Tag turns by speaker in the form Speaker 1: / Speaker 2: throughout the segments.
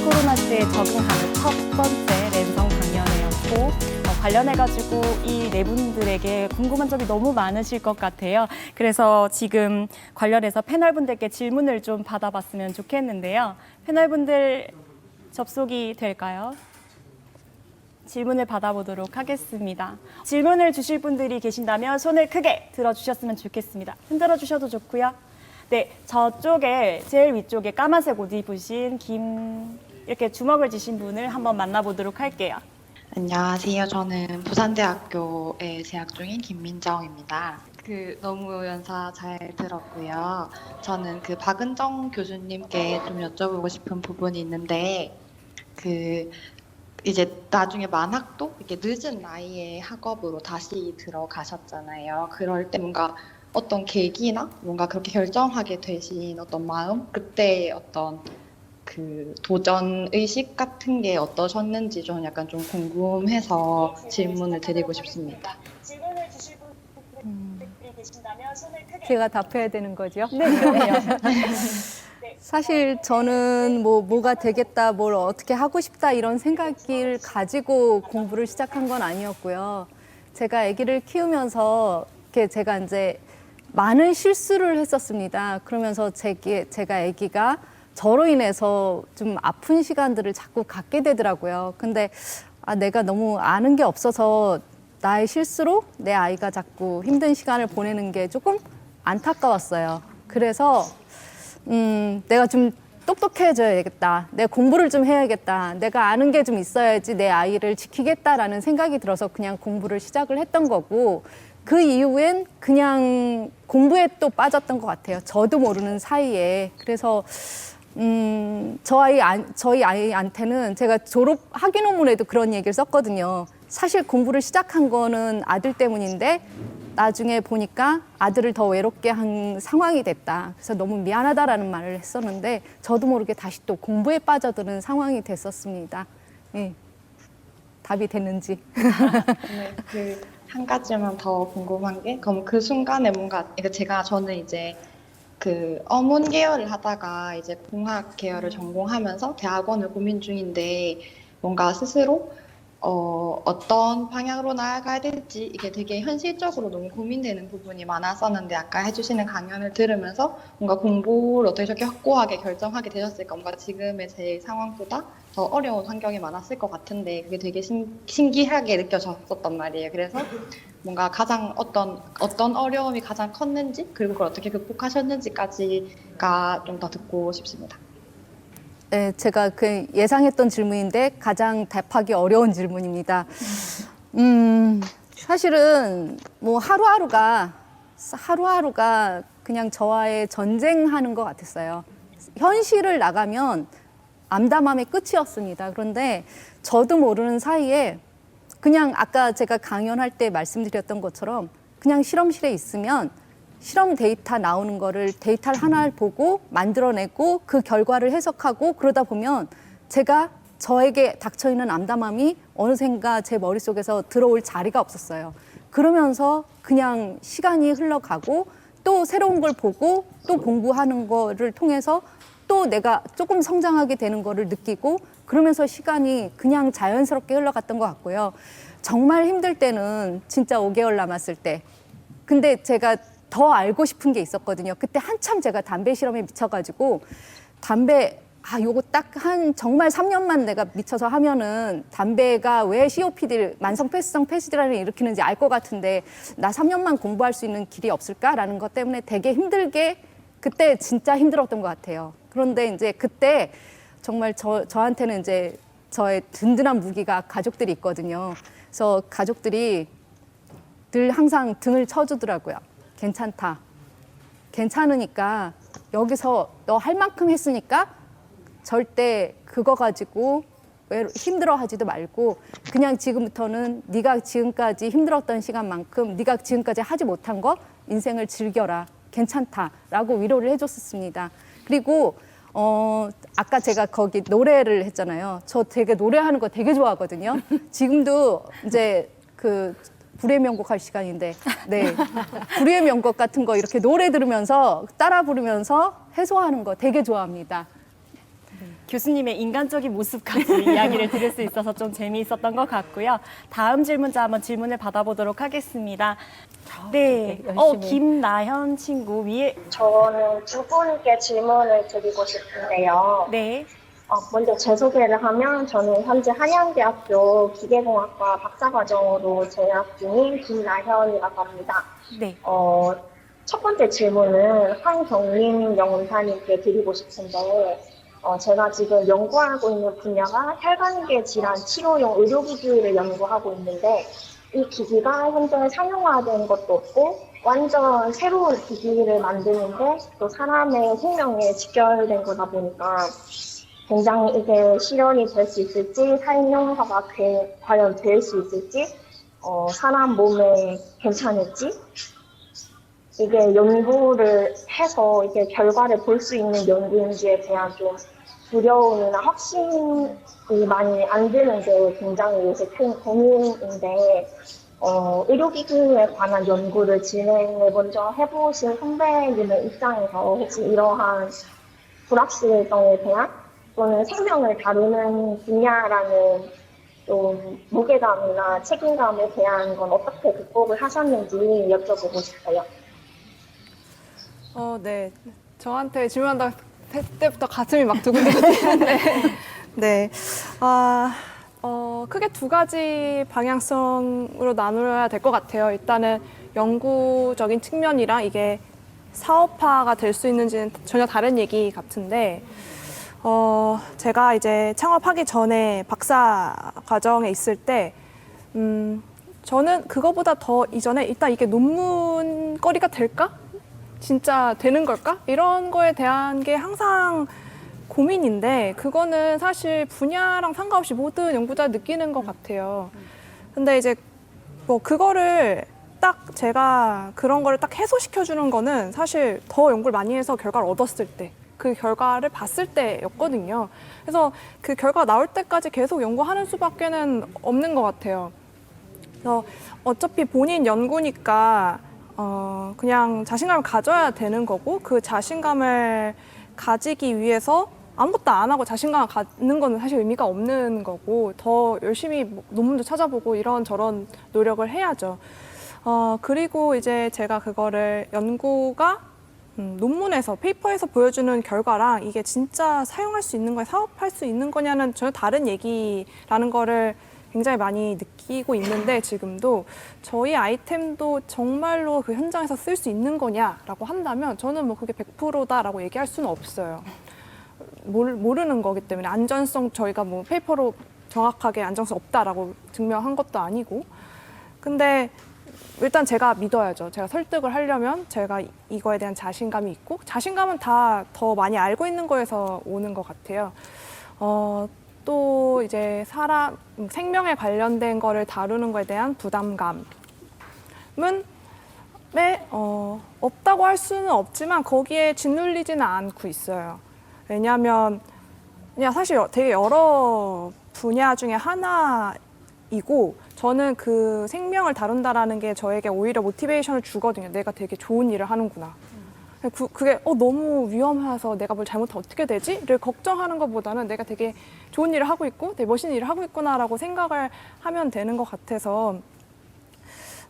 Speaker 1: 코로나 시대에 적응하는 첫 번째 랜선 강연회였고 관련해가지고 이 네 분들에게 궁금한 점이 너무 많으실 것 같아요. 그래서 지금 관련해서 패널분들께 질문을 좀 받아봤으면 좋겠는데요. 패널분들 접속이 될까요? 질문을 받아보도록 하겠습니다. 질문을 주실 분들이 계신다면 손을 크게 들어주셨으면 좋겠습니다. 흔들어 주셔도 좋고요. 네, 저쪽에 제일 위쪽에 까만색 옷 입으신 이렇게 주먹을 쥐신 분을 한번 만나보도록 할게요.
Speaker 2: 안녕하세요. 저는 부산대학교에 재학 중인 김민정입니다. 너무 연사 잘 들었고요. 저는 박은정 교수님께 좀 여쭤보고 싶은 부분이 있는데, 이제 나중에 만학도 이렇게 늦은 나이에 학업으로 다시 들어가셨잖아요. 그럴 때 뭔가 어떤 계기나 뭔가 그렇게 결정하게 되신 어떤 마음, 그때 어떤 도전 의식 같은 게 어떠셨는지 좀 약간 좀 궁금해서 질문을 드리고 싶습니다.
Speaker 1: 질문을 주실 분들이 계신다면 손을 크게.
Speaker 3: 제가 답해야 되는 거죠?
Speaker 1: 네, 그럼요.
Speaker 3: 사실 저는 뭐가 되겠다, 뭘 어떻게 하고 싶다 이런 생각을 가지고 공부를 시작한 건 아니었고요. 제가 아기를 키우면서 제가 이제 많은 실수를 했었습니다. 그러면서 제가 아기가 저로 인해서 좀 아픈 시간들을 자꾸 갖게 되더라고요. 근데 내가 너무 아는 게 없어서 나의 실수로 내 아이가 자꾸 힘든 시간을 보내는 게 조금 안타까웠어요. 그래서 내가 좀 똑똑해져야겠다. 내 공부를 좀 해야겠다. 내가 아는 게 좀 있어야지 내 아이를 지키겠다라는 생각이 들어서 그냥 공부를 시작을 했던 거고, 그 이후엔 그냥 공부에 또 빠졌던 것 같아요. 저도 모르는 사이에. 그래서 저희 아이한테는 제가 졸업 학위 논문에도 그런 얘기를 썼거든요. 사실 공부를 시작한 거는 아들 때문인데 나중에 보니까 아들을 더 외롭게 한 상황이 됐다. 그래서 너무 미안하다라는 말을 했었는데 저도 모르게 다시 또 공부에 빠져드는 상황이 됐었습니다. 네. 답이 됐는지.
Speaker 2: 네, 한 가지만 더 궁금한 게, 그럼 그 순간에 뭔가, 저는 이제 어문 계열을 하다가 이제 공학 계열을 전공하면서 대학원을 고민 중인데, 뭔가 스스로 어떤 방향으로 나아가야 될지 이게 되게 현실적으로 너무 고민되는 부분이 많았었는데, 아까 해주시는 강연을 들으면서 뭔가 공부를 어떻게 저렇게 확고하게 결정하게 되셨을까, 뭔가 지금의 제 상황보다 더 어려운 환경이 많았을 것 같은데 그게 되게 신기하게 느껴졌었단 말이에요. 그래서 뭔가 가장 어떤 어려움이 가장 컸는지, 그리고 그걸 어떻게 극복하셨는지까지가 좀 더 듣고 싶습니다.
Speaker 3: 네, 제가 예상했던 질문인데 가장 답하기 어려운 질문입니다. 사실은 뭐 하루하루가 그냥 저와의 전쟁하는 것 같았어요. 현실을 나가면 암담함의 끝이었습니다. 그런데 저도 모르는 사이에 그냥 아까 제가 강연할 때 말씀드렸던 것처럼 그냥 실험실에 있으면 실험 데이터 나오는 거를 데이터를 하나를 보고 만들어내고 그 결과를 해석하고 그러다 보면 저에게 닥쳐있는 암담함이 어느샌가 제 머릿속에서 들어올 자리가 없었어요. 그러면서 그냥 시간이 흘러가고 또 새로운 걸 보고 또 공부하는 거를 통해서 또 내가 조금 성장하게 되는 거를 느끼고 그러면서 시간이 그냥 자연스럽게 흘러갔던 것 같고요. 정말 힘들 때는 진짜 5개월 남았을 때. 근데 제가 더 알고 싶은 게 있었거든요. 그때 한참 제가 담배 실험에 미쳐가지고 요거 딱 정말 3년만 내가 미쳐서 하면은 담배가 왜 COPD, 만성폐수성 폐수질환을 일으키는지 알 것 같은데 나 3년만 공부할 수 있는 길이 없을까라는 것 때문에 되게 힘들게 그때 진짜 힘들었던 것 같아요. 그런데 이제 그때 정말 저한테는 이제 저의 든든한 무기가 가족들이 있거든요. 그래서 가족들이 늘 항상 등을 쳐주더라고요. 괜찮다. 괜찮으니까 여기서 너 할 만큼 했으니까 절대 그거 가지고 힘들어하지도 말고 그냥 지금부터는 네가 지금까지 힘들었던 시간만큼 네가 지금까지 하지 못한 거 인생을 즐겨라. 괜찮다라고 위로를 해줬었습니다. 그리고 아까 제가 거기 노래를 했잖아요. 저 되게 노래하는 거 되게 좋아하거든요. 지금도 이제 불의 명곡 할 시간인데, 네. 불의 명곡 같은 거 이렇게 노래 들으면서 따라 부르면서 해소하는 거 되게 좋아합니다.
Speaker 1: 교수님의 인간적인 모습까지 이야기를 들을 수 있어서 좀 재미있었던 것 같고요. 다음 질문자 한번 질문을 받아보도록 하겠습니다. 네,
Speaker 3: 열심히.
Speaker 1: 김나현 친구 위에
Speaker 4: 저는 두 분께 질문을 드리고 싶은데요.
Speaker 1: 네,
Speaker 4: 먼저 제 소개를 하면 저는 현재 한양대학교 기계공학과 박사과정으로 재학 중인 김나현이라고 합니다.
Speaker 1: 네,
Speaker 4: 첫 번째 질문은 황경림 연구사님께 드리고 싶은데 제가 지금 연구하고 있는 분야가 혈관계 질환 치료용 의료기기를 연구하고 있는데 이 기기가 현재 상용화된 것도 없고 완전 새로운 기기를 만드는데 또 사람의 생명에 직결된 거다 보니까 굉장히 이게 실현이 될 수 있을지 사용료가 과연 될 수 있을지 사람 몸에 괜찮을지 이게 연구를 해서 이게 결과를 볼 수 있는 연구인지에 대한 좀 두려움이나 확신이 많이 안 드는 게 굉장히 요새 큰 고민인데 의료기기에 관한 연구를 진행을 먼저 해보신 선배님의 입장에서 혹시 이러한 불확실성에 대한 또는 생명을 다루는 분야라는 좀 무게감이나 책임감에 대한 건 어떻게 극복을 하셨는지 여쭤보고 싶어요.
Speaker 5: 네. 저한테 질문한다 할 때부터 가슴이 막 두근두근했는데, 네. 크게 두 가지 방향성으로 나누어야 될 것 같아요. 일단은 연구적인 측면이랑 이게 사업화가 될 수 있는지는 전혀 다른 얘기 같은데, 제가 이제 창업하기 전에 박사 과정에 있을 때, 저는 그거보다 더 이전에 일단 이게 논문거리가 될까? 진짜 되는 걸까? 이런 거에 대한 게 항상 고민인데 그거는 사실 분야랑 상관없이 모든 연구자 느끼는 것 같아요. 근데 이제 뭐 그거를 딱 제가 그런 거를 딱 해소시켜 주는 거는 사실 더 연구를 많이 해서 결과를 얻었을 때 그 결과를 봤을 때였거든요. 그래서 그 결과가 나올 때까지 계속 연구하는 수밖에는 없는 것 같아요. 그래서 어차피 본인 연구니까 그냥 자신감을 가져야 되는 거고 그 자신감을 가지기 위해서 아무것도 안 하고 자신감을 갖는 거는 사실 의미가 없는 거고 더 열심히 논문도 찾아보고 이런저런 노력을 해야죠. 그리고 이제 제가 그거를 연구가 논문에서 페이퍼에서 보여주는 결과랑 이게 진짜 사용할 수 있는 거야 사업할 수 있는 거냐는 전혀 다른 얘기라는 거를 굉장히 많이 느끼고 있는데 지금도 저희 아이템도 정말로 그 현장에서 쓸 수 있는 거냐라고 한다면 저는 뭐 그게 100%다라고 얘기할 수는 없어요. 모르는 거기 때문에 안전성 저희가 뭐 페이퍼로 정확하게 안전성 없다라고 증명한 것도 아니고 근데 일단 제가 믿어야죠. 제가 설득을 하려면 제가 이거에 대한 자신감이 있고 자신감은 다 더 많이 알고 있는 거에서 오는 것 같아요. 또 이제 사람 생명에 관련된 거를 다루는 거에 대한 부담감은 없다고 할 수는 없지만 거기에 짓눌리지는 않고 있어요. 왜냐하면 그냥 사실 되게 여러 분야 중에 하나이고 저는 그 생명을 다룬다라는 게 저에게 오히려 모티베이션을 주거든요. 내가 되게 좋은 일을 하는구나. 그게 너무 위험해서 내가 뭘 잘못하면 어떻게 되지?를 걱정하는 것보다는 내가 되게 좋은 일을 하고 있고 되게 멋있는 일을 하고 있구나라고 생각을 하면 되는 것 같아서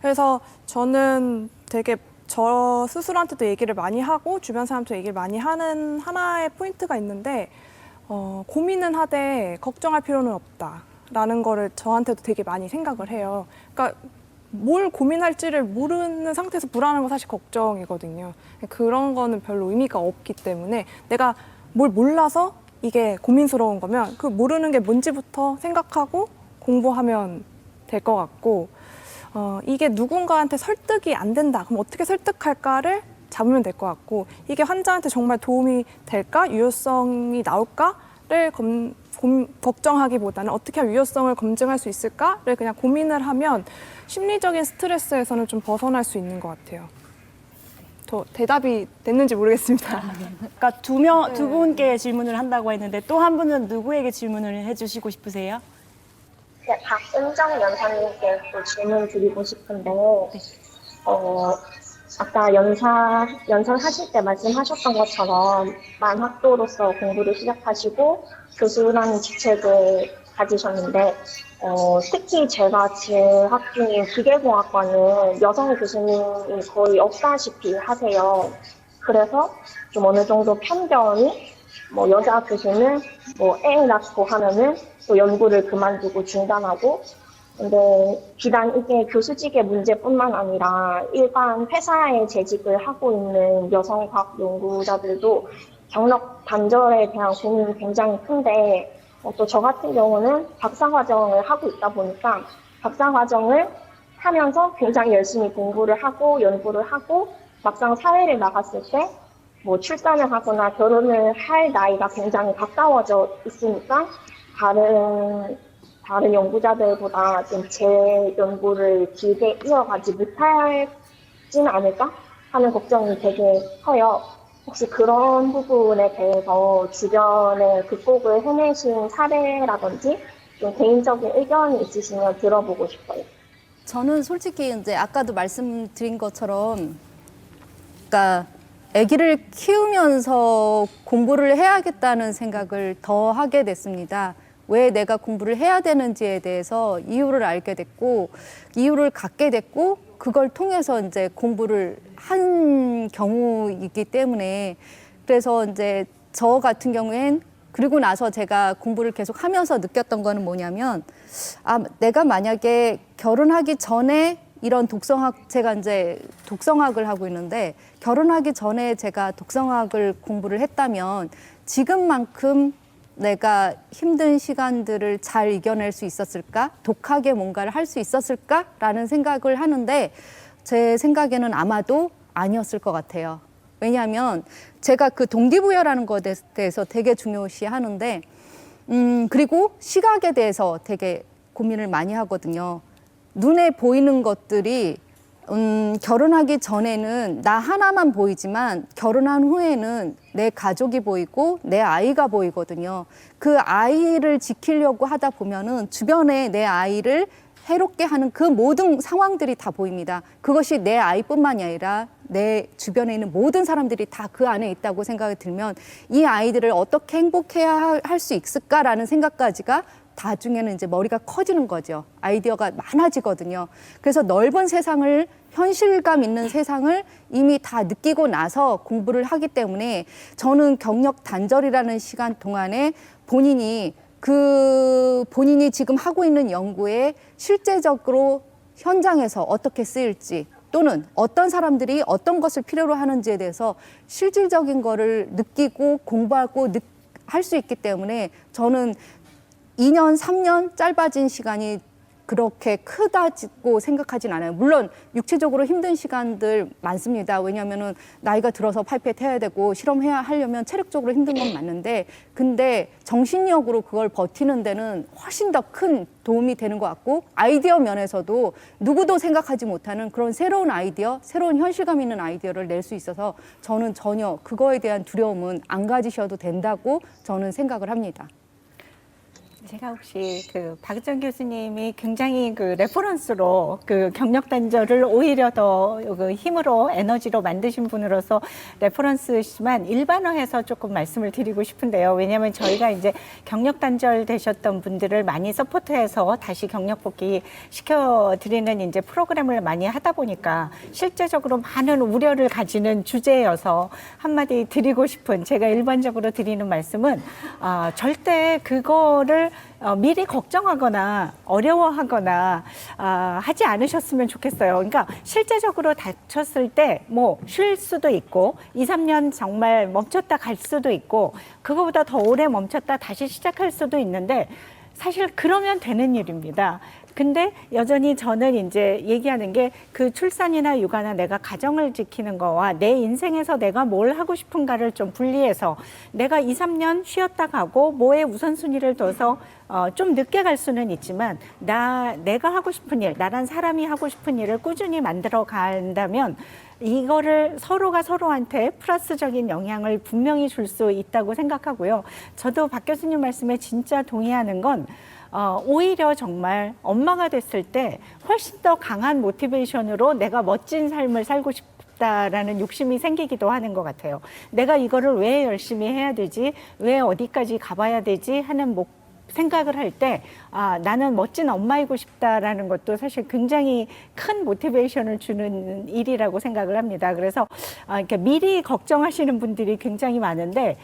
Speaker 5: 그래서 저는 되게 저 스스로한테도 얘기를 많이 하고 주변 사람한테도 얘기를 많이 하는 하나의 포인트가 있는데 고민은 하되 걱정할 필요는 없다라는 거를 저한테도 되게 많이 생각을 해요. 그러니까 뭘 고민할지를 모르는 상태에서 불안한 건 사실 걱정이거든요. 그런 거는 별로 의미가 없기 때문에 내가 뭘 몰라서 이게 고민스러운 거면 그 모르는 게 뭔지부터 생각하고 공부하면 될 것 같고 이게 누군가한테 설득이 안 된다. 그럼 어떻게 설득할까를 잡으면 될 것 같고 이게 환자한테 정말 도움이 될까? 유효성이 나올까?를 걱정하기보다는 어떻게 하면 유효성을 검증할 수 있을까를 그냥 고민을 하면 심리적인 스트레스에서는 좀 벗어날 수 있는 것 같아요. 저 대답이 됐는지 모르겠습니다.
Speaker 1: 그러니까 두 분께 질문을 한다고 했는데 또 한 분은 누구에게 질문을 해주시고 싶으세요?
Speaker 4: 네, 박은정 연사님께 또 질문 드리고 싶은데 아까 연설하실 때 말씀하셨던 것처럼 만학도로서 공부를 시작하시고 교수라는 직책을 가지셨는데 특히 제가 재학 중인 기계공학과는 여성 교수님이 거의 없다시피 하세요. 그래서 좀 어느 정도 편견이 뭐 여자 교수는 뭐 애 낳고 하면은 또 연구를 그만두고 중단하고 근데 비단 이게 교수직의 문제뿐만 아니라 일반 회사에 재직을 하고 있는 여성 과학 연구자들도 경력 단절에 대한 고민이 굉장히 큰데 또 저 같은 경우는 박사과정을 하고 있다 보니까 박사과정을 하면서 굉장히 열심히 공부를 하고 연구를 하고 막상 사회를 나갔을 때 뭐 출산을 하거나 결혼을 할 나이가 굉장히 가까워져 있으니까 다른 연구자들보다 좀 제 연구를 길게 이어가지 못하지는 않을까 하는 걱정이 되게 커요. 혹시 그런 부분에 대해서 주변에 극복을 해내신 사례라든지 좀 개인적인 의견이 있으시면 들어보고 싶어요.
Speaker 3: 저는 솔직히 이제 아까도 말씀드린 것처럼, 그러니까 아기를 키우면서 공부를 해야겠다는 생각을 더 하게 됐습니다. 왜 내가 공부를 해야 되는지에 대해서 이유를 알게 됐고, 이유를 갖게 됐고, 그걸 통해서 이제 공부를 한 경우이기 때문에, 그래서 이제 저 같은 경우엔 그리고 나서 제가 공부를 계속 하면서 느꼈던 거는 뭐냐면, 내가 만약에 결혼하기 전에 이런 제가 이제 독성학을 하고 있는데, 결혼하기 전에 제가 독성학을 공부를 했다면 지금만큼 내가 힘든 시간들을 잘 이겨낼 수 있었을까? 독하게 뭔가를 할 수 있었을까라는 생각을 하는데, 제 생각에는 아마도 아니었을 것 같아요. 왜냐하면 제가 그 동기부여라는 것에 대해서 되게 중요시하는데, 그리고 시각에 대해서 되게 고민을 많이 하거든요. 눈에 보이는 것들이 결혼하기 전에는 나 하나만 보이지만 결혼한 후에는 내 가족이 보이고 내 아이가 보이거든요. 그 아이를 지키려고 하다 보면은 주변에 내 아이를 해롭게 하는 그 모든 상황들이 다 보입니다. 그것이 내 아이뿐만이 아니라 내 주변에 있는 모든 사람들이 다 그 안에 있다고 생각이 들면 이 아이들을 어떻게 행복해야 할 수 있을까라는 생각까지가 나중에는 이제 머리가 커지는 거죠. 아이디어가 많아지거든요. 그래서 넓은 세상을, 현실감 있는 세상을 이미 다 느끼고 나서 공부를 하기 때문에 저는 경력 단절이라는 시간 동안에 본인이 지금 하고 있는 연구에 실제적으로 현장에서 어떻게 쓰일지, 또는 어떤 사람들이 어떤 것을 필요로 하는지에 대해서 실질적인 거를 느끼고 공부하고 할 수 있기 때문에 저는 2년, 3년 짧아진 시간이 그렇게 크다고 생각하진 않아요. 물론 육체적으로 힘든 시간들 많습니다. 왜냐하면은 나이가 들어서 팔페트 해야 되고 하려면 체력적으로 힘든 건 맞는데, 근데 정신력으로 그걸 버티는 데는 훨씬 더 큰 도움이 되는 것 같고, 아이디어 면에서도 누구도 생각하지 못하는 그런 새로운 아이디어, 새로운 현실감 있는 아이디어를 낼 수 있어서 저는 전혀 그거에 대한 두려움은 안 가지셔도 된다고 저는 생각을 합니다.
Speaker 6: 제가 혹시 그 박은정 교수님이 굉장히 그 레퍼런스로 그 경력 단절을 오히려 더 그 힘으로 에너지로 만드신 분으로서 레퍼런스지만 일반화해서 조금 말씀을 드리고 싶은데요. 왜냐하면 저희가 이제 경력 단절 되셨던 분들을 많이 서포트해서 다시 경력 복귀 시켜드리는 이제 프로그램을 많이 하다 보니까 실제적으로 많은 우려를 가지는 주제여서 한마디 드리고 싶은, 제가 일반적으로 드리는 말씀은 절대 그거를 미리 걱정하거나 어려워하거나 하지 않으셨으면 좋겠어요. 그러니까 실제적으로 다쳤을 때 뭐 쉴 수도 있고 2, 3년 정말 멈췄다 갈 수도 있고 그거보다 더 오래 멈췄다 다시 시작할 수도 있는데 사실 그러면 되는 일입니다. 근데 여전히 저는 이제 얘기하는 게 그 출산이나 육아나 내가 가정을 지키는 거와 내 인생에서 내가 뭘 하고 싶은가를 좀 분리해서 내가 2, 3년 쉬었다 가고 뭐에 우선순위를 둬서 좀 늦게 갈 수는 있지만 내가 하고 싶은 일, 나란 사람이 하고 싶은 일을 꾸준히 만들어 간다면 이거를 서로가 서로한테 플러스적인 영향을 분명히 줄 수 있다고 생각하고요. 저도 박 교수님 말씀에 진짜 동의하는 건 오히려 정말 엄마가 됐을 때 훨씬 더 강한 모티베이션으로 내가 멋진 삶을 살고 싶다. 싶다라는 욕심이 생기기도 하는 것 같아요. 내가 이거를 왜 열심히 해야 되지? 왜 어디까지 가봐야 되지? 하는 생각을 할 때, 아, 나는 멋진 엄마이고 싶다라는 것도 사실 굉장히 큰 모티베이션을 주는 일이라고 생각을 합니다. 그래서, 이렇게 미리 걱정하시는 분들이 굉장히 많은데,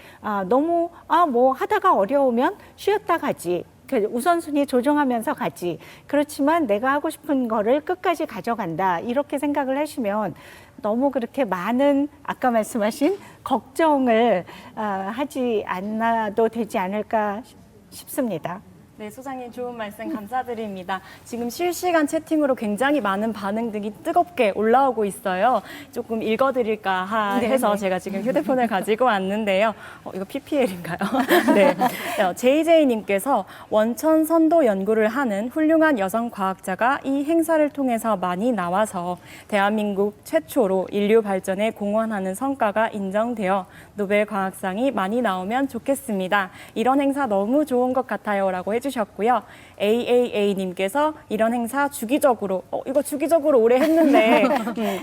Speaker 6: 너무, 뭐 하다가 어려우면 쉬었다 가지. 우선순위 조정하면서 가지. 그렇지만 내가 하고 싶은 거를 끝까지 가져간다. 이렇게 생각을 하시면 너무 그렇게 많은 아까 말씀하신 걱정을 하지 않아도 되지 않을까 싶습니다.
Speaker 1: 네, 소장님 좋은 말씀 감사드립니다. 지금 실시간 채팅으로 굉장히 많은 반응들이 뜨겁게 올라오고 있어요. 조금 읽어드릴까 해서 제가 지금 휴대폰을 가지고 왔는데요. 이거 PPL인가요? 네. JJ님께서 원천 선도 연구를 하는 훌륭한 여성 과학자가 이 행사를 통해서 많이 나와서 대한민국 최초로 인류 발전에 공헌하는 성과가 인정되어 노벨 과학상이 많이 나오면 좋겠습니다. 이런 행사 너무 좋은 것 같아요. 라고 해주셨고요. AAA님께서 이런 행사 주기적으로, 이거 주기적으로 오래 했는데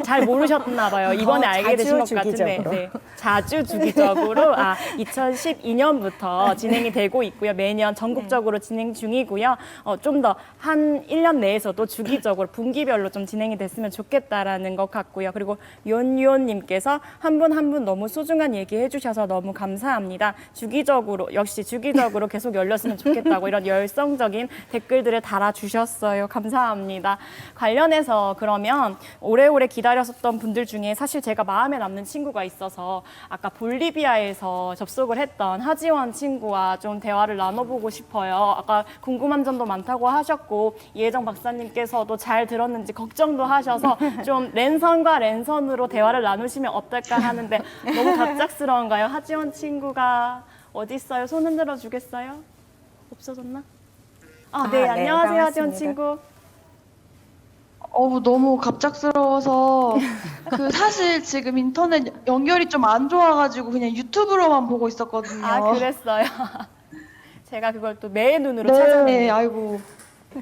Speaker 1: 잘 모르셨나 봐요. 이번에 알게 되신 것 같은데. 네, 자주 주기적으로 2012년부터 진행이 되고 있고요. 매년 전국적으로 진행 중이고요. 좀 더 한 1년 내에서도 주기적으로 분기별로 좀 진행이 됐으면 좋겠다라는 것 같고요. 그리고 윤유원님께서 한 분 한 분 너무 소중한 얘기 해주셔서 너무 감사합니다. 역시 주기적으로 계속 열렸으면 좋겠다고 이런 열성적인 댓글들을 달아주셨어요. 감사합니다. 관련해서 그러면 오래오래 기다렸었던 분들 중에 사실 제가 마음에 남는 친구가 있어서 아까 볼리비아에서 접속을 했던 하지원 친구와 좀 대화를 나눠보고 싶어요. 아까 궁금한 점도 많다고 하셨고 이혜정 박사님께서도 잘 들었는지 걱정도 하셔서 좀 랜선과 랜선으로 대화를 나누시면 어떨까 하는데 너무 갑작스러운가요? 하지원 친구가 어디 있어요? 손 흔들어 주겠어요? 없어졌나? 네, 안녕하세요, 하지원 친구.
Speaker 7: 너무 갑작스러워서 사실 지금 인터넷 연결이 좀 안 좋아가지고 그냥 유튜브로만 보고 있었거든요.
Speaker 1: 그랬어요. 제가 그걸 또 매의 눈으로
Speaker 7: 네,
Speaker 1: 찾아내요.
Speaker 7: 아이고.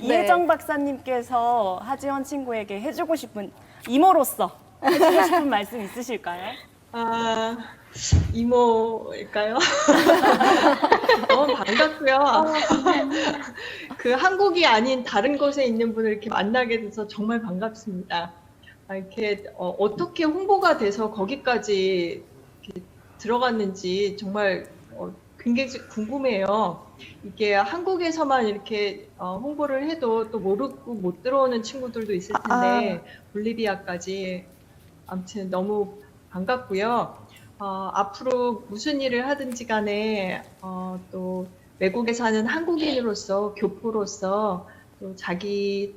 Speaker 1: 이혜정 박사님께서 하지원 친구에게 해주고 싶은 이모로서 해주고 싶은 말씀 있으실까요?
Speaker 8: 이모일까요? 너무 반갑고요. 한국이 아닌 다른 곳에 있는 분을 이렇게 만나게 돼서 정말 반갑습니다. 이렇게 어떻게 홍보가 돼서 거기까지 이렇게 들어갔는지 정말 굉장히 궁금해요. 이게 한국에서만 이렇게 홍보를 해도 또 모르고 못 들어오는 친구들도 있을 텐데 볼리비아까지 아무튼 너무 반갑고요. 앞으로 무슨 일을 하든지 간에 또 외국에 사는 한국인으로서 교포로서 또 자기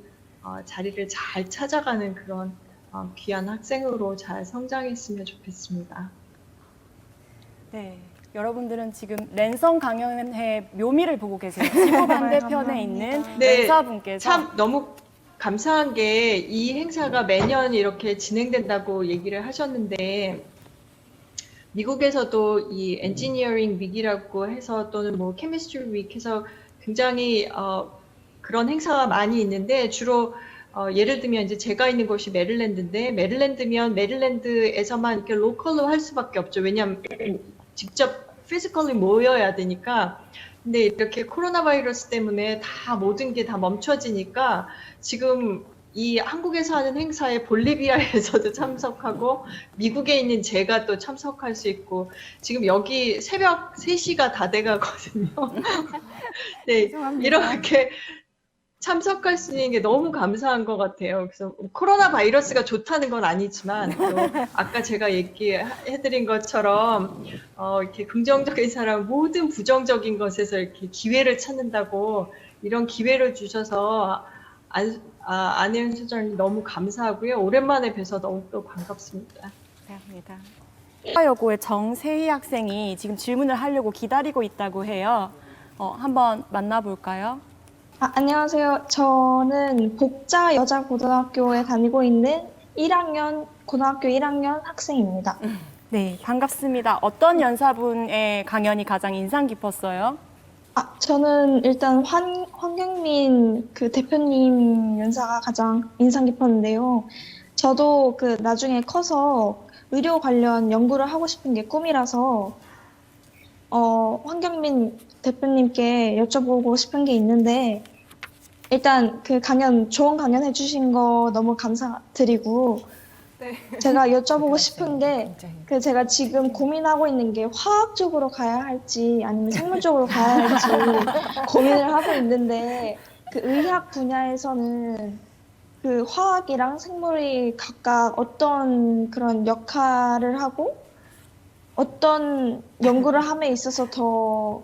Speaker 8: 자리를 잘 찾아가는 그런 귀한 학생으로 잘 성장했으면 좋겠습니다.
Speaker 1: 네. 여러분들은 지금 랜선 강연의 묘미를 보고 계세요. 지구 반대편에 있는
Speaker 8: 네,
Speaker 1: 랜사분께서
Speaker 8: 참 너무 감사한 게 이 행사가 매년 이렇게 진행된다고 얘기를 하셨는데 미국에서도 이 엔지니어링 윅이라고 해서 또는 뭐 케미스트리 윅 해서 굉장히 그런 행사가 많이 있는데 주로 예를 들면 이제 제가 있는 곳이 메릴랜드인데 메릴랜드면 메릴랜드에서만 이렇게 로컬로 할 수밖에 없죠. 왜냐하면 직접 피지컬리 모여야 되니까. 근데 이렇게 코로나 바이러스 때문에 다 모든 게 다 멈춰지니까 지금 이 한국에서 하는 행사에 볼리비아에서도 참석하고 미국에 있는 제가 또 참석할 수 있고 지금 여기 새벽 3시가 다 돼가거든요. 네, 이렇게 참석할 수 있는 게 너무 감사한 것 같아요. 그래서 코로나 바이러스가 좋다는 건 아니지만 또 아까 제가 얘기해드린 것처럼 이렇게 긍정적인 사람 모든 부정적인 것에서 이렇게 기회를 찾는다고 이런 기회를 주셔서 안혜연 소장님 너무 감사하고요. 오랜만에 뵈서 너무또 반갑습니다.
Speaker 6: 감사합니다.
Speaker 1: 여고의 정세희 학생이 지금 질문을 하려고 기다리고 있다고 해요. 한번 만나볼까요?
Speaker 9: 안녕하세요. 저는 복자 여자고등학교에 다니고 있는 고등학교 1학년 학생입니다.
Speaker 1: 네, 반갑습니다. 어떤 연사분의 강연이 가장 인상 깊었어요?
Speaker 9: 저는 일단 황경민 대표님 연사가 가장 인상 깊었는데요. 저도 나중에 커서 의료 관련 연구를 하고 싶은 게 꿈이라서 황경민 대표님께 여쭤보고 싶은 게 있는데 일단 그 강연 좋은 강연 해주신 거 너무 감사드리고 제가 여쭤보고 싶은 게 그 제가 지금 고민하고 있는 게 화학 쪽으로 가야 할지 아니면 생물 쪽으로 가야 할지 고민을 하고 있는데 그 의학 분야에서는 그 화학이랑 생물이 각각 어떤 그런 역할을 하고 어떤 연구를 함에 있어서 더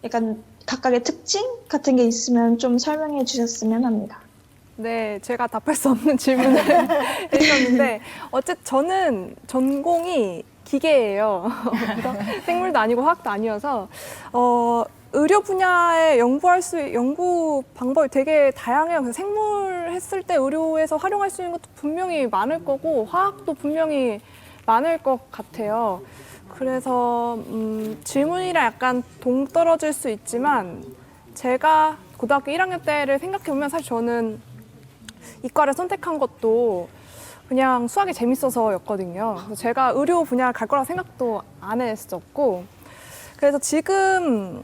Speaker 9: 약간 각각의 특징 같은 게 있으면 좀 설명해 주셨으면 합니다.
Speaker 5: 네, 제가 답할 수 없는 질문을 해주셨는데 어쨌든 저는 전공이 기계예요. 그래서 생물도 아니고 화학도 아니어서 의료 분야에 연구 방법이 되게 다양해요. 그래서 생물 했을 때 의료에서 활용할 수 있는 것도 분명히 많을 거고 화학도 분명히 많을 것 같아요. 그래서 질문이랑 약간 동떨어질 수 있지만 제가 고등학교 1학년 때를 생각해보면 사실 저는 이과를 선택한 것도 그냥 수학이 재밌어서였거든요. 그래서 제가 의료 분야를 갈 거라 생각도 안 했었고 그래서 지금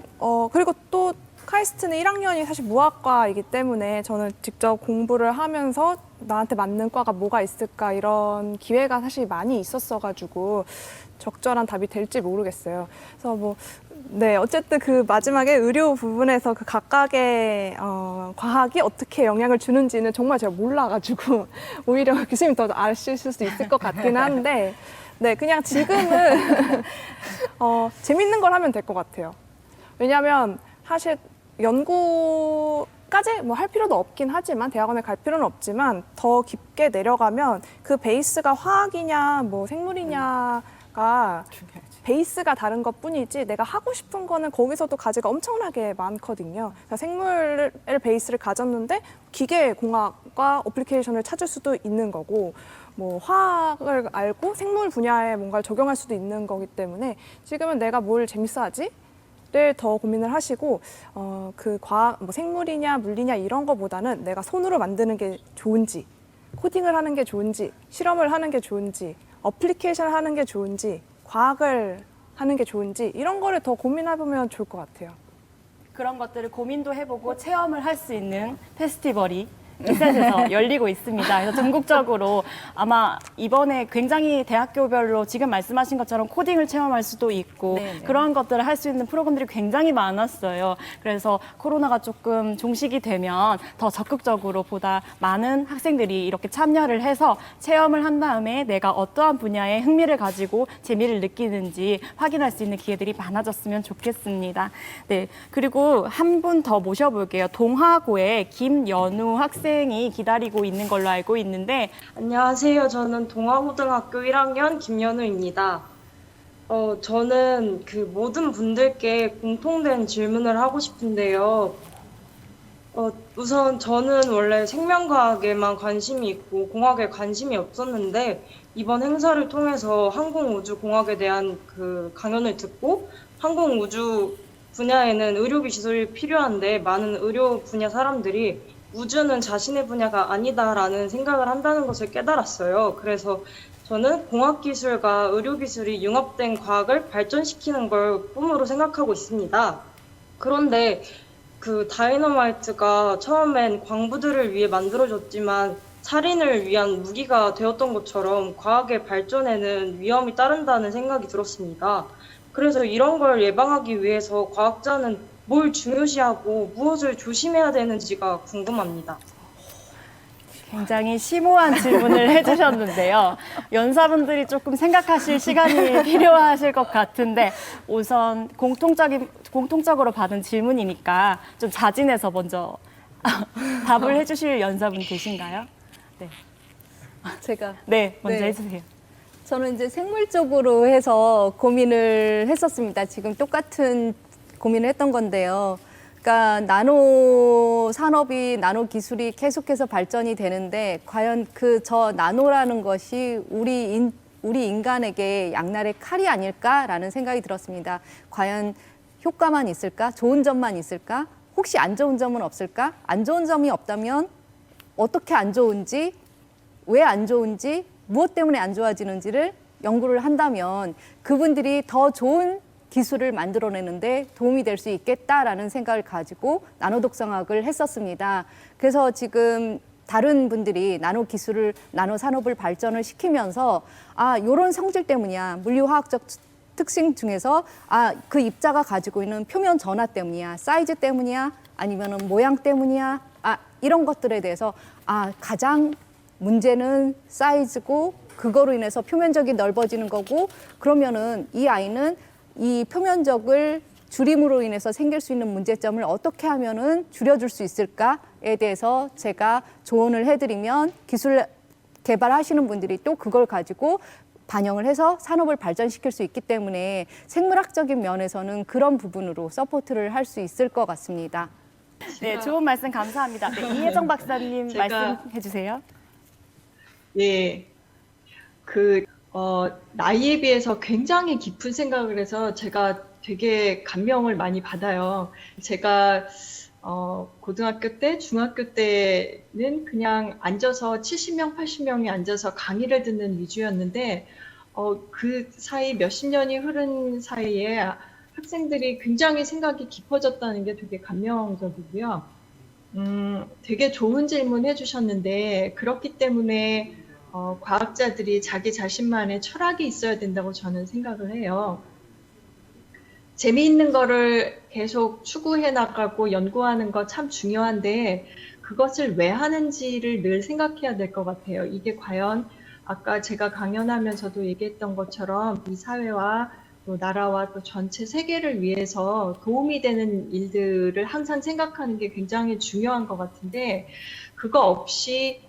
Speaker 5: 그리고 또 카이스트는 1학년이 사실 무학과이기 때문에 저는 직접 공부를 하면서 나한테 맞는 과가 뭐가 있을까 이런 기회가 사실 많이 있었어가지고 적절한 답이 될지 모르겠어요. 그래서 네, 어쨌든 그 마지막에 의료 부분에서 그 각각의 과학이 어떻게 영향을 주는지는 정말 제가 몰라가지고 오히려 교수님 더 아실 수 있을 것 같긴 한데 네, 그냥 지금은 재밌는 걸 하면 될 것 같아요. 왜냐하면 사실 연구까지 할 필요도 없긴 하지만 대학원에 갈 필요는 없지만 더 깊게 내려가면 그 베이스가 화학이냐 생물이냐가 베이스가 다른 것뿐이지 내가 하고 싶은 거는 거기서도 가지가 엄청나게 많거든요. 그러니까 생물을 베이스를 가졌는데 기계공학과 어플리케이션을 찾을 수도 있는 거고 화학을 알고 생물 분야에 뭔가를 적용할 수도 있는 거기 때문에 지금은 내가 뭘 재밌어하지? 를 더 고민을 하시고 그 과학, 생물이냐 물리냐 이런 거보다는 내가 손으로 만드는 게 좋은지 코딩을 하는 게 좋은지 실험을 하는 게 좋은지 어플리케이션을 하는 게 좋은지 과학을 하는 게 좋은지 이런 거를 더 고민해보면 좋을 것 같아요.
Speaker 1: 그런 것들을 고민도 해보고 체험을 할 수 있는 페스티벌이 이셋에서 열리고 있습니다. 그래서 전국적으로 아마 이번에 굉장히 대학교별로 지금 말씀하신 것처럼 코딩을 체험할 수도 있고
Speaker 3: 네네.
Speaker 1: 그런 것들을 할 수 있는 프로그램들이 굉장히 많았어요. 그래서 코로나가 조금 종식이 되면 더 적극적으로 보다 많은 학생들이 이렇게 참여를 해서 체험을 한 다음에 내가 어떠한 분야에 흥미를 가지고 재미를 느끼는지 확인할 수 있는 기회들이 많아졌으면 좋겠습니다. 네, 그리고 한 분 더 모셔볼게요. 동화고의 김연우 학생이 기다리고 있는 걸로 알고 있는데
Speaker 10: 안녕하세요. 저는 동아고등학교 1학년 김연우입니다. 저는 그 모든 분들께 공통된 질문을 하고 싶은데요. 우선 저는 원래 생명과학에만 관심이 있고 공학에 관심이 없었는데 이번 행사를 통해서 항공우주공학에 대한 그 강연을 듣고 항공우주 분야에는 의료비 기술이 필요한데 많은 의료 분야 사람들이 우주는 자신의 분야가 아니다라는 생각을 한다는 것을 깨달았어요. 그래서 저는 공학기술과 의료기술이 융합된 과학을 발전시키는 걸 꿈으로 생각하고 있습니다. 그런데 그 다이너마이트가 처음엔 광부들을 위해 만들어졌지만 살인을 위한 무기가 되었던 것처럼 과학의 발전에는 위험이 따른다는 생각이 들었습니다. 그래서 이런 걸 예방하기 위해서 과학자는 뭘 중요시하고 무엇을 조심해야 되는지가 궁금합니다.
Speaker 1: 굉장히 심오한 질문을 해주셨는데요. 연사분들이 조금 생각하실 시간이 필요하실 것 같은데 우선 공통적으로 받은 질문이니까 좀 자진해서 먼저 답을 해주실 연사분 계신가요? 네,
Speaker 3: 제가
Speaker 1: 네 먼저
Speaker 3: 네.
Speaker 1: 해주세요.
Speaker 3: 저는 이제 생물 쪽으로 해서 고민을 했었습니다. 지금 똑같은 고민을 했던 건데요. 그러니까 나노 산업이 나노 기술이 계속해서 발전이 되는데 과연 저 나노라는 것이 우리 인간에게 양날의 칼이 아닐까라는 생각이 들었습니다. 과연 효과만 있을까? 좋은 점만 있을까? 혹시 안 좋은 점은 없을까? 안 좋은 점이 없다면 어떻게 안 좋은지, 왜 안 좋은지, 무엇 때문에 안 좋아지는지를 연구를 한다면 그분들이 더 좋은 기술을 만들어내는데 도움이 될 수 있겠다라는 생각을 가지고 나노 독성학을 했었습니다. 그래서 지금 다른 분들이 나노 기술을, 나노 산업을 발전을 시키면서 요런 성질 때문이야. 물리화학적 특性중에서 그 입자가 가지고 있는 표면 전하 때문이야. 사이즈 때문이야. 아니면은 모양 때문이야. 이런 것들에 대해서 가장 문제는 사이즈고 그거로 인해서 표면적이 넓어지는 거고 그러면은 이 아이는 이 표면적을 줄임으로 인해서 생길 수 있는 문제점을 어떻게 하면은 줄여줄 수 있을까에 대해서 제가 조언을 해드리면 기술 개발하시는 분들이 또 그걸 가지고 반영을 해서 산업을 발전시킬 수 있기 때문에 생물학적인 면에서는 그런 부분으로 서포트를 할 수 있을 것 같습니다.
Speaker 1: 네, 좋은 말씀 감사합니다. 네, 이혜정 박사님 말씀해 주세요.
Speaker 8: 예, 나이에 비해서 굉장히 깊은 생각을 해서 제가 되게 감명을 많이 받아요. 제가 고등학교 때, 중학교 때는 그냥 앉아서 70명, 80명이 앉아서 강의를 듣는 위주였는데 그 사이 몇십 년이 흐른 사이에 학생들이 굉장히 생각이 깊어졌다는 게 되게 감명적이고요. 되게 좋은 질문 해주셨는데 그렇기 때문에 과학자들이 자기 자신만의 철학이 있어야 된다고 저는 생각을 해요. 재미있는 거를 계속 추구해 나가고 연구하는 거 참 중요한데 그것을 왜 하는지를 늘 생각해야 될 것 같아요. 이게 과연 아까 제가 강연하면서도 얘기했던 것처럼 이 사회와 또 나라와 또 전체 세계를 위해서 도움이 되는 일들을 항상 생각하는 게 굉장히 중요한 것 같은데 그거 없이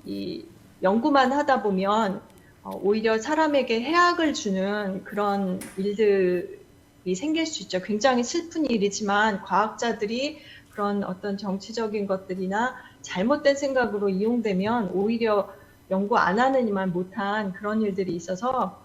Speaker 8: 이 연구만 하다 보면 오히려 사람에게 해악을 주는 그런 일들이 생길 수 있죠. 굉장히 슬픈 일이지만 과학자들이 그런 어떤 정치적인 것들이나 잘못된 생각으로 이용되면 오히려 연구 안 하는 이만 못한 그런 일들이 있어서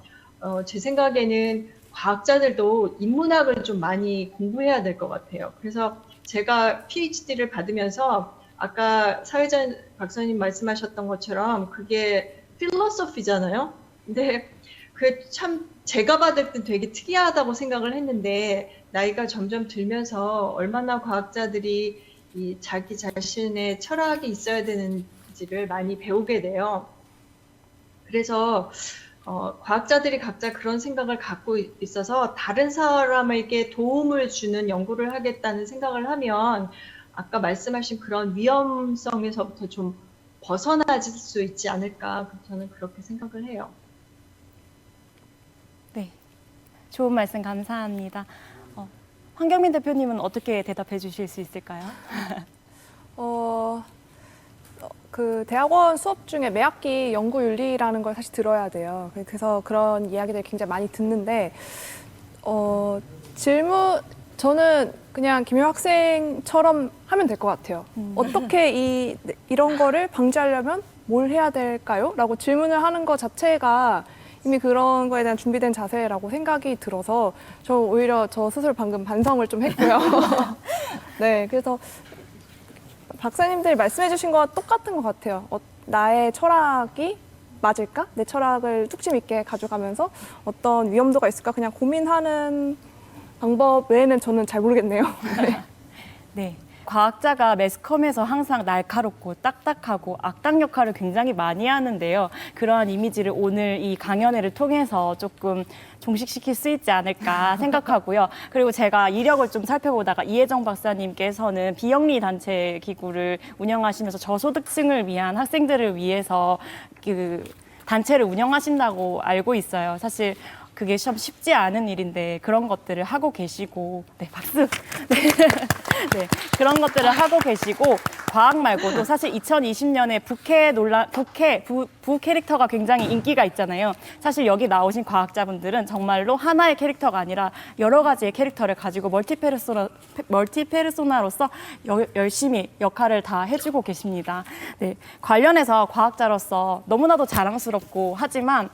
Speaker 8: 제 생각에는 과학자들도 인문학을 좀 많이 공부해야 될 것 같아요. 그래서 제가 PhD를 받으면서 아까 사회자 박사님 말씀하셨던 것처럼 그게 필로소피잖아요. 근데 그게 참 제가 받을 때 되게 특이하다고 생각을 했는데 나이가 점점 들면서 얼마나 과학자들이 이 자기 자신의 철학이 있어야 되는지를 많이 배우게 돼요. 그래서 과학자들이 각자 그런 생각을 갖고 있어서 다른 사람에게 도움을 주는 연구를 하겠다는 생각을 하면 아까 말씀하신 그런 위험성에서부터 좀 벗어나질 수 있지 않을까 저는 그렇게 생각을 해요.
Speaker 1: 네, 좋은 말씀 감사합니다. 황경민 대표님은 어떻게 대답해 주실 수 있을까요?
Speaker 5: 그 대학원 수업 중에 매학기 연구윤리라는 걸 사실 들어야 돼요. 그래서 그런 이야기들 굉장히 많이 듣는데 저는 그냥 김효 학생처럼 하면 될 것 같아요. 어떻게 이런 거를 방지하려면 뭘 해야 될까요? 라고 질문을 하는 것 자체가 이미 그런 거에 대한 준비된 자세라고 생각이 들어서 오히려 저 스스로 방금 반성을 좀 했고요. 네, 그래서 박사님들이 말씀해 주신 거와 똑같은 것 같아요. 나의 철학이 맞을까? 내 철학을 뚝심 있게 가져가면서 어떤 위험도가 있을까? 그냥 고민하는 방법 외에는 저는 잘 모르겠네요. 네.
Speaker 1: 네. 과학자가 매스컴에서 항상 날카롭고 딱딱하고 악당 역할을 굉장히 많이 하는데요. 그러한 이미지를 오늘 이 강연회를 통해서 조금 종식시킬 수 있지 않을까 생각하고요. 그리고 제가 이력을 좀 살펴보다가 이혜정 박사님께서는 비영리 단체 기구를 운영하시면서 저소득층을 위한 학생들을 위해서 그 단체를 운영하신다고 알고 있어요. 사실 그게 참 쉽지 않은 일인데 그런 것들을 하고 계시고 네 박수 네 그런 것들을 하고 계시고 과학 말고도 사실 2020년에 부 캐릭터가 굉장히 인기가 있잖아요. 사실 여기 나오신 과학자분들은 정말로 하나의 캐릭터가 아니라 여러 가지의 캐릭터를 가지고 멀티페르소나로서 열심히 역할을 다 해주고 계십니다. 네 관련해서 과학자로서 너무나도 자랑스럽고 하지만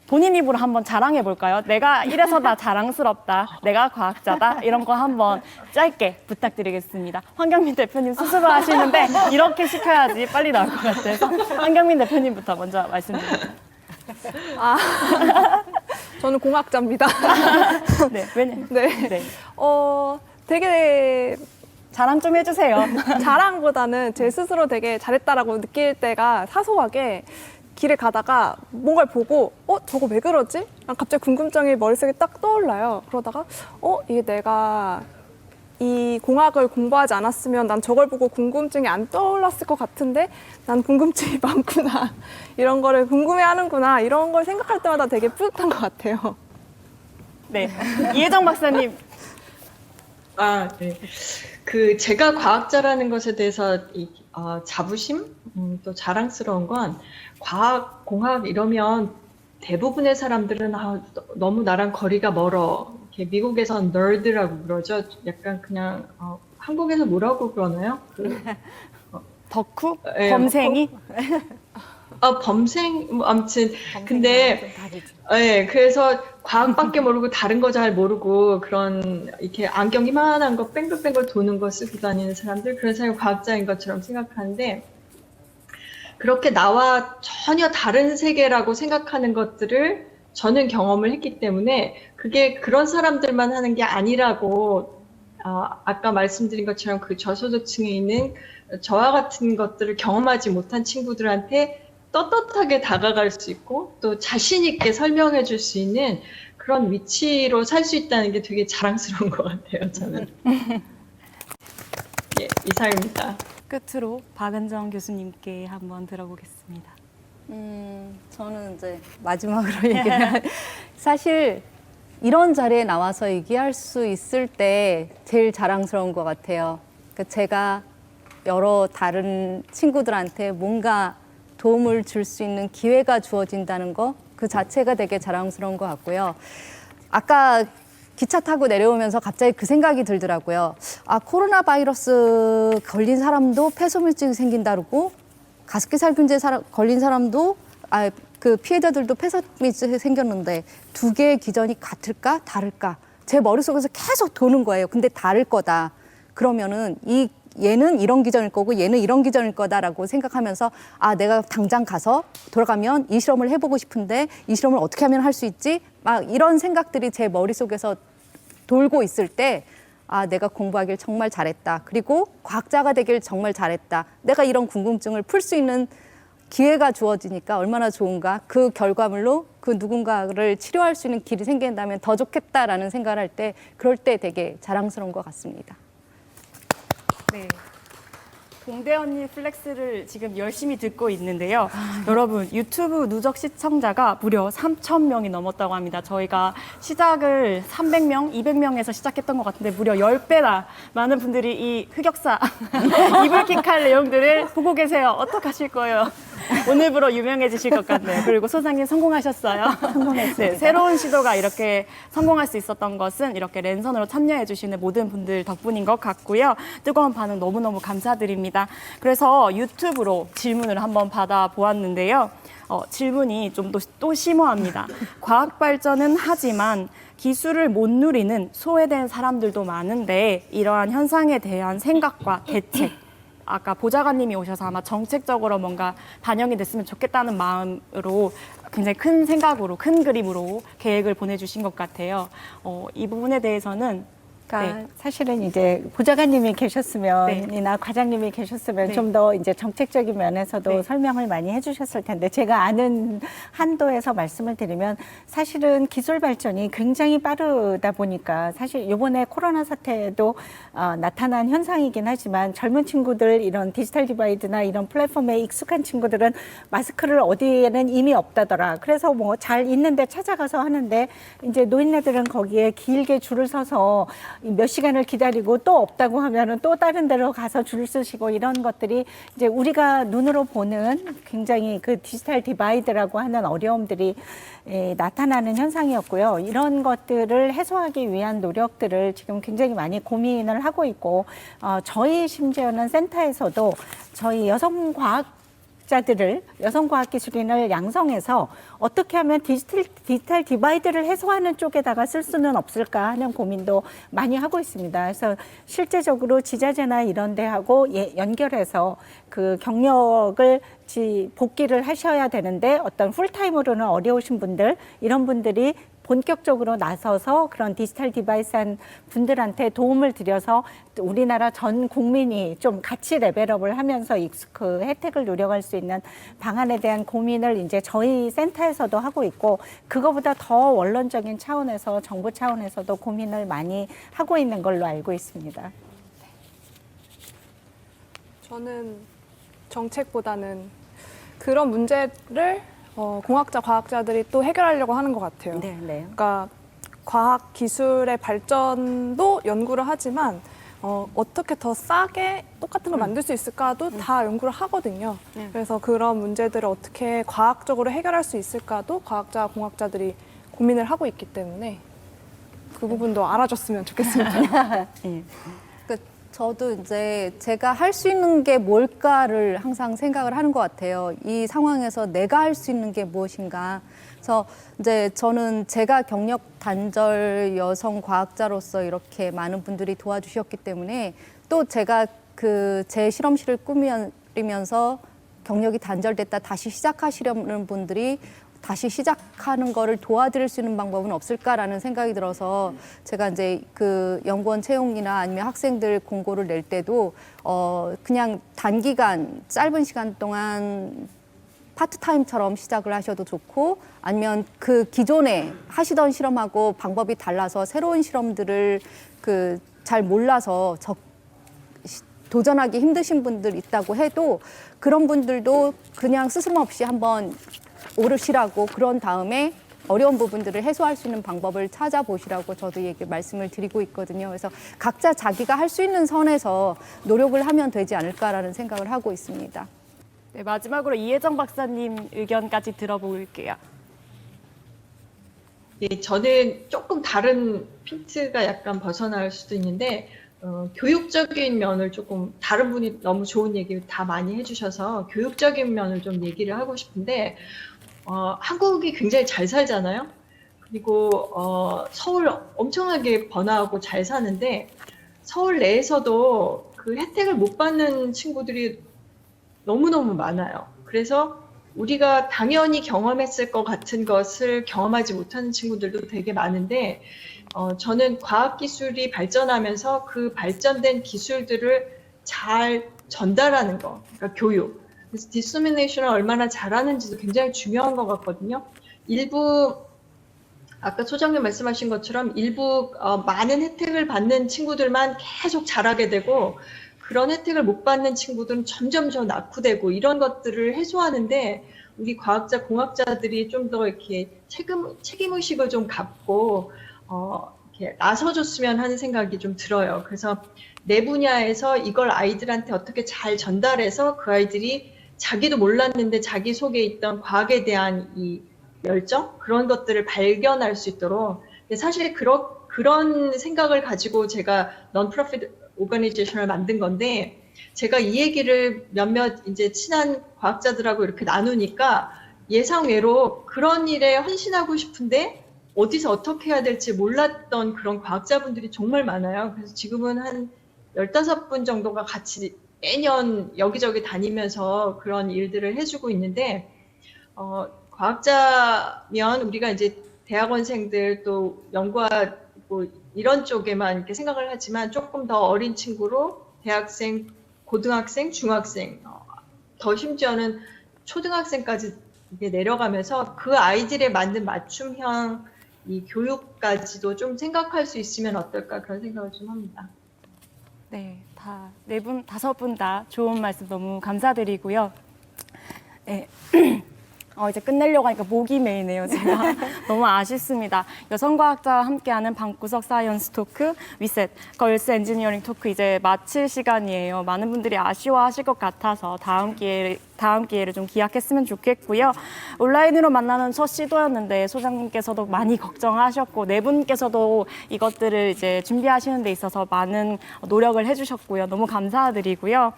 Speaker 1: 본인 입으로 한번 자랑해 볼까요? 내가 이래서 나 자랑스럽다. 내가 과학자다. 이런 거 한번 짧게 부탁드리겠습니다. 황경민 대표님 스스로 하시는데 이렇게 시켜야지 빨리 나올 것 같아서 황경민 대표님부터 먼저 말씀드립니다.
Speaker 5: 아, 저는 공학자입니다.
Speaker 1: 네, 왜냐?
Speaker 5: 네.
Speaker 1: 네.
Speaker 5: 되게
Speaker 1: 자랑 좀 해주세요.
Speaker 5: 자랑보다는 제 스스로 되게 잘했다라고 느낄 때가 사소하게 길을 가다가 뭔가를 보고 저거 왜 그러지? 갑자기 궁금증이 머릿속에 딱 떠올라요. 그러다가 이게 내가 이 공학을 공부하지 않았으면 난 저걸 보고 궁금증이 안 떠올랐을 것 같은데 난 궁금증이 많구나. 이런 거를 궁금해하는구나. 이런 걸 생각할 때마다 되게 뿌듯한 것 같아요.
Speaker 1: 네, 이혜정 박사님.
Speaker 8: 아, 네. 제가 과학자라는 것에 대해서 자부심, 또 자랑스러운 건 과학, 공학 이러면 대부분의 사람들은 너무 나랑 거리가 멀어. 이렇게 미국에선 nerd라고 그러죠. 약간 그냥 한국에서 뭐라고 그러나요?
Speaker 1: 덕후?
Speaker 8: 예,
Speaker 1: 범생이?
Speaker 8: 범생, 뭐 아무튼 근데 예, 그래서 과학밖에 모르고 다른 거 잘 모르고 그런 이렇게 안경 이만한 거 뺑글뺑글 도는 거 쓰고 다니는 사람들 그런 사람이 과학자인 것처럼 생각하는데 그렇게 나와 전혀 다른 세계라고 생각하는 것들을 저는 경험을 했기 때문에 그게 그런 사람들만 하는 게 아니라고 아까 말씀드린 것처럼 그 저소득층에 있는 저와 같은 것들을 경험하지 못한 친구들한테 떳떳하게 다가갈 수 있고 또 자신 있게 설명해 줄 수 있는 그런 위치로 살 수 있다는 게 되게 자랑스러운 것 같아요, 저는. 예, 이상입니다.
Speaker 1: 끝으로 박은정 교수님께 한번 들어보겠습니다.
Speaker 3: 저는 이제 마지막으로 얘기를 사실 이런 자리에 나와서 얘기할 수 있을 때 제일 자랑스러운 것 같아요. 제가 여러 다른 친구들한테 뭔가 도움을 줄 수 있는 기회가 주어진다는 거 그 자체가 되게 자랑스러운 것 같고요. 아까 기차 타고 내려오면서 갑자기 그 생각이 들더라고요. 코로나 바이러스 걸린 사람도 폐소물증이 생긴다고 가습기살균제 걸린 사람도 그 피해자들도 폐소물증이 생겼는데 두 개의 기전이 같을까 다를까 제 머릿속에서 계속 도는 거예요. 근데 다를 거다. 그러면은 얘는 이런 기전일 거고 얘는 이런 기전일 거다라고 생각하면서 내가 당장 가서 돌아가면 이 실험을 해보고 싶은데 이 실험을 어떻게 하면 할 수 있지? 막 이런 생각들이 제 머릿속에서 돌고 있을 때 내가 공부하길 정말 잘했다. 그리고 과학자가 되길 정말 잘했다. 내가 이런 궁금증을 풀 수 있는 기회가 주어지니까 얼마나 좋은가. 그 결과물로 그 누군가를 치료할 수 있는 길이 생긴다면 더 좋겠다라는 생각을 할 때 그럴 때 되게 자랑스러운 것 같습니다.
Speaker 1: 네. 동대 언니 플렉스를 지금 열심히 듣고 있는데요. 여러분 유튜브 누적 시청자가 무려 3,000명이 넘었다고 합니다. 저희가 시작을 300명, 200명에서 시작했던 것 같은데 무려 10배나 많은 분들이 이 흑역사, 이불킥할 내용들을 보고 계세요. 어떡하실 거예요? 오늘부로 유명해지실 것 같네요. 그리고 소장님 성공하셨어요. 성공했습니다. 네, 새로운 시도가 이렇게 성공할 수 있었던 것은 이렇게 랜선으로 참여해 주시는 모든 분들 덕분인 것 같고요. 뜨거운 반응 너무너무 감사드립니다. 그래서 유튜브로 질문을 한번 받아보았는데요. 질문이 좀 또 심오합니다. 과학 발전은 하지만 기술을 못 누리는 소외된 사람들도 많은데 이러한 현상에 대한 생각과 대책 아까 보좌관님이 오셔서 아마 정책적으로 뭔가 반영이 됐으면 좋겠다는 마음으로 굉장히 큰 생각으로 큰 그림으로 계획을 보내주신 것 같아요. 이 부분에 대해서는 네.
Speaker 6: 사실은 이제 보좌관님이 계셨으면이나
Speaker 1: 네.
Speaker 6: 과장님이 계셨으면
Speaker 1: 네.
Speaker 6: 좀 더 이제 정책적인 면에서도
Speaker 1: 네.
Speaker 6: 설명을 많이 해주셨을 텐데 제가 아는 한도에서 말씀을 드리면 사실은 기술 발전이 굉장히 빠르다 보니까 사실 이번에 코로나 사태에도 나타난 현상이긴 하지만 젊은 친구들 이런 디지털 디바이드나 이런 플랫폼에 익숙한 친구들은 마스크를 어디에는 이미 없다더라. 그래서 뭐 잘 있는데 찾아가서 하는데 이제 노인네들은 거기에 길게 줄을 서서 몇 시간을 기다리고 또 없다고 하면은 또 다른 데로 가서 줄 서시고 이런 것들이 이제 우리가 눈으로 보는 굉장히 그 디지털 디바이드라고 하는 어려움들이 나타나는 현상이었고요. 이런 것들을 해소하기 위한 노력들을 지금 굉장히 많이 고민을 하고 있고 저희 심지어는 센터에서도 저희 여성과학 과학자들을, 여성 과학기술인을 양성해서 어떻게 하면 디지털 디바이드를 해소하는 쪽에다가 쓸 수는 없을까 하는 고민도 많이 하고 있습니다. 그래서 실제적으로 지자체나 이런 데하고 연결해서 그 경력을 복귀를 하셔야 되는데 어떤 풀타임으로는 어려우신 분들, 이런 분들이 본격적으로 나서서 그런 디지털 디바이스한 분들한테 도움을 드려서 우리나라 전 국민이 좀 같이 레벨업을 하면서 그 혜택을 누려갈 수 있는 방안에 대한 고민을 이제 저희 센터에서도 하고 있고, 그거보다 더 원론적인 차원에서 정부 차원에서도 고민을 많이 하고 있는 걸로 알고 있습니다.
Speaker 5: 저는 정책보다는 그런 문제를 공학자, 과학자들이 또 해결하려고 하는 것 같아요.
Speaker 6: 네.
Speaker 5: 그러니까 과학 기술의 발전도 연구를 하지만 어떻게 더 싸게 똑같은 걸 만들 수 있을까도 다 연구를 하거든요. 그래서 그런 문제들을 어떻게 과학적으로 해결할 수 있을까도 과학자, 공학자들이 고민을 하고 있기 때문에 그 부분도 알아줬으면 좋겠습니다.
Speaker 3: 저도 이제 제가 할 수 있는 게 뭘까를 항상 생각을 하는 것 같아요. 이 상황에서 내가 할 수 있는 게 무엇인가. 그래서 이제 저는 제가 경력 단절 여성 과학자로서 이렇게 많은 분들이 도와주셨기 때문에, 또 제가 제 실험실을 꾸미면서 경력이 단절됐다 다시 시작하시려는 분들이 다시 시작하는 거를 도와드릴 수 있는 방법은 없을까라는 생각이 들어서, 제가 이제 그 연구원 채용이나 아니면 학생들 공고를 낼 때도 그냥 단기간 짧은 시간 동안 파트타임처럼 시작을 하셔도 좋고, 아니면 그 기존에 하시던 실험하고 방법이 달라서 새로운 실험들을 잘 몰라서 도전하기 힘드신 분들 있다고 해도, 그런 분들도 그냥 스스럼 없이 한번 오르시라고, 그런 다음에 어려운 부분들을 해소할 수 있는 방법을 찾아보시라고 저도 말씀을 드리고 있거든요. 그래서 각자 자기가 할 수 있는 선에서 노력을 하면 되지 않을까라는 생각을 하고 있습니다.
Speaker 1: 네, 마지막으로 이혜정 박사님 의견까지 들어볼게요.
Speaker 8: 예, 저는 조금 다른 핀트가 약간 벗어날 수도 있는데, 교육적인 면을 조금, 다른 분이 너무 좋은 얘기 다 많이 해주셔서 교육적인 면을 좀 얘기를 하고 싶은데, 한국이 굉장히 잘 살잖아요. 그리고 서울 엄청나게 번화하고 잘 사는데, 서울 내에서도 그 혜택을 못 받는 친구들이 너무너무 많아요. 그래서 우리가 당연히 경험했을 것 같은 것을 경험하지 못하는 친구들도 되게 많은데, 저는 과학기술이 발전하면서 그 발전된 기술들을 잘 전달하는 거, 그러니까 교육. 그래서 디스미네이션을 얼마나 잘하는지도 굉장히 중요한 것 같거든요. 일부, 아까 소장님 말씀하신 것처럼 일부 많은 혜택을 받는 친구들만 계속 잘하게 되고, 그런 혜택을 못 받는 친구들은 점점 더 낙후되고, 이런 것들을 해소하는데 우리 과학자, 공학자들이 좀 더 이렇게 책임의식을 좀 갖고 이렇게 나서줬으면 하는 생각이 좀 들어요. 그래서 내 분야에서 이걸 아이들한테 어떻게 잘 전달해서 그 아이들이 자기도 몰랐는데 자기 속에 있던 과학에 대한 이 열정, 그런 것들을 발견할 수 있도록. 사실 그런 생각을 가지고 제가 non-profit 오거니제이션을 만든 건데, 제가 이 얘기를 몇몇 이제 친한 과학자들하고 이렇게 나누니까 예상외로 그런 일에 헌신하고 싶은데 어디서 어떻게 해야 될지 몰랐던 그런 과학자분들이 정말 많아요. 그래서 지금은 한 15분 정도가 같이 매년 여기저기 다니면서 그런 일들을 해주고 있는데, 과학자면 우리가 이제 대학원생들 또 연구하고 이런 쪽에만 이렇게 생각을 하지만, 조금 더 어린 친구로 대학생, 고등학생, 중학생, 더 심지어는 초등학생까지 이렇게 내려가면서 그 아이들에 맞는 맞춤형 이 교육까지도 좀 생각할 수 있으면 어떨까, 그런 생각을 좀 합니다.
Speaker 1: 네, 다섯 분 다 좋은 말씀 너무 감사드리고요. 네. 이제 끝내려고 하니까 목이 메이네요, 제가. 너무 아쉽습니다. 여성과학자와 함께하는 방구석 사이언스 토크, 위셋, 걸스 엔지니어링 토크 이제 마칠 시간이에요. 많은 분들이 아쉬워하실 것 같아서 다음 기회에 다음 기회를 좀 기약했으면 좋겠고요. 온라인으로 만나는 첫 시도였는데 소장님께서도 많이 걱정하셨고 네 분께서도 이것들을 이제 준비하시는 데 있어서 많은 노력을 해주셨고요. 너무 감사드리고요.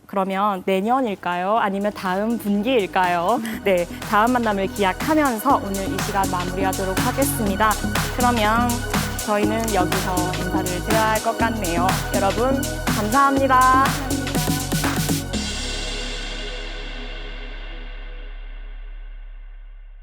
Speaker 1: 그러면 내년일까요? 아니면 다음 분기일까요? 네, 다음 만남을 기약하면서 오늘 이 시간 마무리하도록 하겠습니다. 그러면 저희는 여기서 인사를 드려야 할 것 같네요. 여러분 감사합니다.